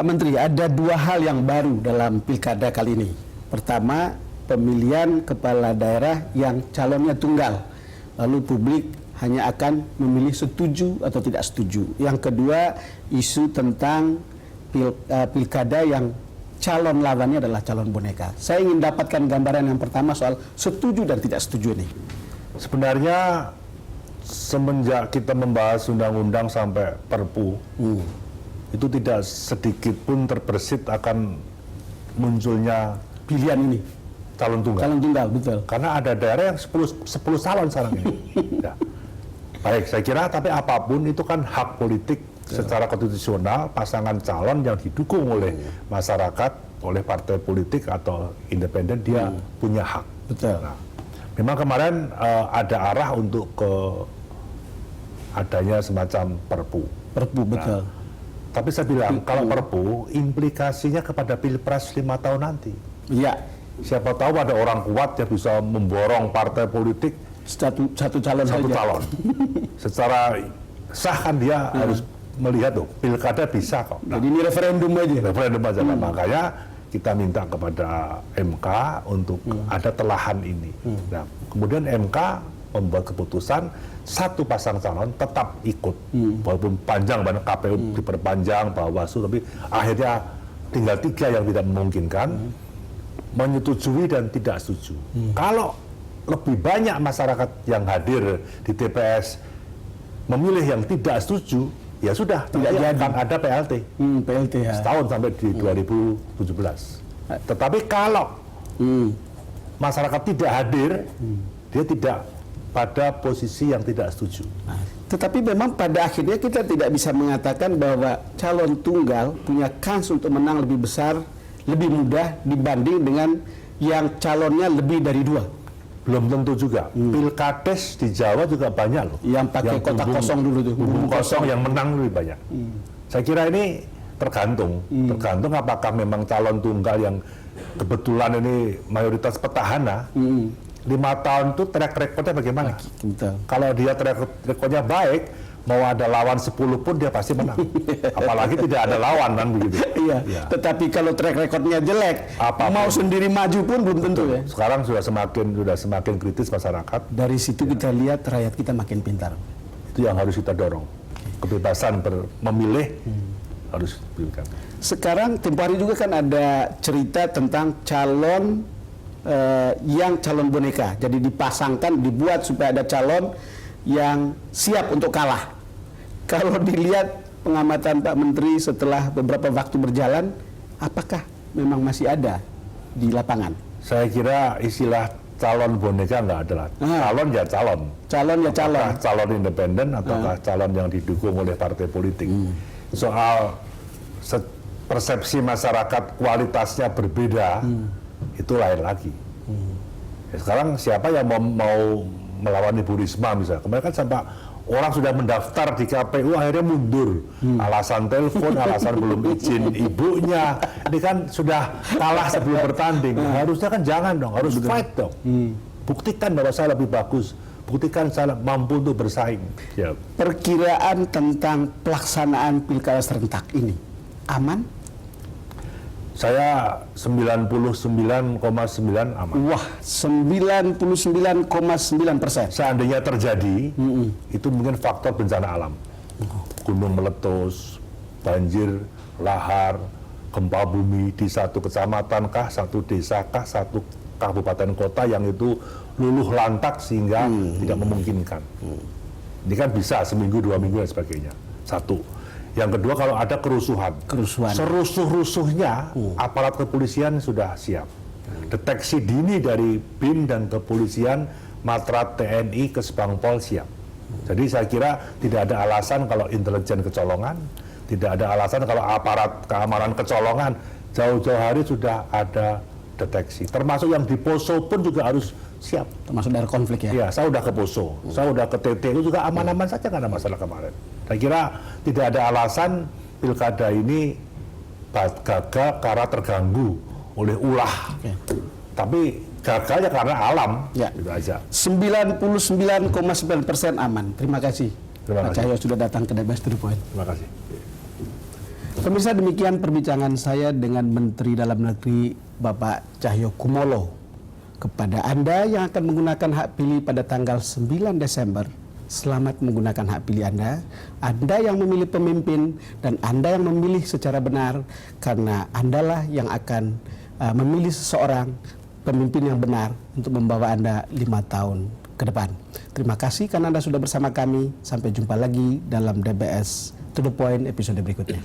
Pak Menteri, ada dua hal yang baru dalam pilkada kali ini. Pertama, pemilihan kepala daerah yang calonnya tunggal. Lalu publik hanya akan memilih setuju atau tidak setuju. Yang kedua, isu tentang pilkada yang calon lawannya adalah calon boneka. Saya ingin dapatkan gambaran yang pertama soal setuju dan tidak setuju ini. Sebenarnya semenjak kita membahas undang-undang sampai Perpu, itu tidak sedikit pun terbersit akan munculnya Pilihan ini, calon tunggal. calon tunggal, betul. Karena ada daerah yang 10 calon sekarang ini. Ya. Baik, saya kira tapi apapun itu kan hak politik secara konstitusional, pasangan calon yang didukung oleh masyarakat, oleh partai politik atau independen, dia punya hak. Betul. Nah, memang kemarin ada arah untuk ke adanya semacam Perpu. Perpu, betul. Tapi saya bilang, kalau Perpu, implikasinya kepada Pilpres 5 tahun nanti. Iya, Siapa tahu ada orang kuat yang bisa memborong partai politik satu calon satu saja. calon. Secara sah kan dia harus melihat tuh, pilkada bisa kok. Nah, Jadi ini referendum aja. referendum aja. Nah, makanya kita minta kepada MK untuk ada telahan ini. Nah, kemudian MK membuat keputusan satu pasang calon tetap ikut, walaupun panjang banget KPU diperpanjang, Bawaslu, tapi akhirnya tinggal 3 yang tidak memungkinkan, menyetujui dan tidak setuju. Kalau lebih banyak masyarakat yang hadir di TPS memilih yang tidak setuju, ya sudah, Tidak nanti jadi. akan ada PLT PLT ya. setahun sampai di 2017. Tetapi kalau masyarakat tidak hadir, dia tidak pada posisi yang tidak setuju. Tetapi memang pada akhirnya kita tidak bisa mengatakan bahwa calon tunggal punya kans untuk menang lebih besar, lebih mudah dibanding dengan yang calonnya lebih dari 2. Belum tentu juga. Pilkades di Jawa juga banyak loh. Yang pakai kotak kosong dulu tuh. Bumbung kosong yang menang lebih banyak. Saya kira ini tergantung. Tergantung apakah memang calon tunggal yang kebetulan ini mayoritas petahana, 5 tahun itu track recordnya bagaimana? Betul. Kalau dia track recordnya baik, mau ada lawan 10 pun dia pasti menang. Apalagi tidak ada lawan kan begitu. Iya. Ya. Tetapi kalau track recordnya jelek, Apapun. mau sendiri maju pun belum tentu ya. Sekarang sudah semakin kritis masyarakat. Dari situ kita lihat rakyat kita makin pintar. Itu yang harus kita dorong. Kebebasan memilih harus diberikan. Sekarang tempo hari juga kan ada cerita tentang calon yang calon boneka. Jadi dipasangkan, dibuat supaya ada calon yang siap untuk kalah. Kalau dilihat pengamatan Pak Menteri setelah beberapa waktu berjalan, apakah memang masih ada di lapangan? Saya kira istilah calon boneka nggak ada lah. Calon ya calon. Calon ya calon. Apakah calon independen ataukah calon yang didukung oleh partai politik. Soal persepsi masyarakat kualitasnya berbeda, itu lain lagi. Ya, sekarang siapa yang mau melawan Ibu Risma misalnya? Kemarin kan sampai orang sudah mendaftar di KPU akhirnya mundur. Alasan telepon, alasan belum izin ibunya. Ini kan sudah kalah sebelum bertanding. Harusnya kan jangan dong, harus fight dong. Buktikan bahwa saya lebih bagus. Buktikan saya mampu untuk bersaing. Ya. Perkiraan tentang pelaksanaan pilkada serentak ini aman? Saya 99,9 aman. Wah, 99,9%. Seandainya terjadi, itu mungkin faktor bencana alam. Gunung meletus, banjir, lahar, gempa bumi di satu kecamatan kah, satu desa kah, satu kabupaten kota yang itu luluh lantak sehingga tidak memungkinkan. Ini kan bisa seminggu, 2 minggu dan sebagainya. Satu. Yang kedua, kalau ada kerusuhan. Serusuh-rusuhnya aparat kepolisian sudah siap. Deteksi dini dari BIN dan kepolisian, Matra TNI, Kesbangpol siap. Jadi saya kira tidak ada alasan kalau intelijen kecolongan, tidak ada alasan kalau aparat keamanan kecolongan. Jauh-jauh hari sudah ada deteksi. Termasuk yang di Poso pun juga harus siap. Termasuk daerah konflik ya? Ya, saya udah ke Poso, saya udah ke TT, itu juga aman-aman saja, nggak ada masalah kemarin. Saya kira tidak ada alasan pilkada ini gagal karena terganggu oleh ulah. Tapi gagalnya karena alam, gitu aja. 99,9% aman. Terima kasih. Terima Pak kasih. Cahyo sudah datang ke DBS To The Point. Terima kasih. Pemirsa, demikian perbincangan saya dengan Menteri Dalam Negeri Bapak Cahyokumolo. Kepada Anda yang akan menggunakan hak pilih pada tanggal 9 Desember, selamat menggunakan hak pilih Anda. Anda yang memilih pemimpin dan Anda yang memilih secara benar, karena Andalah yang akan memilih seseorang pemimpin yang benar untuk membawa Anda 5 tahun ke depan. Terima kasih karena Anda sudah bersama kami. Sampai jumpa lagi dalam DBS To The Point episode berikutnya.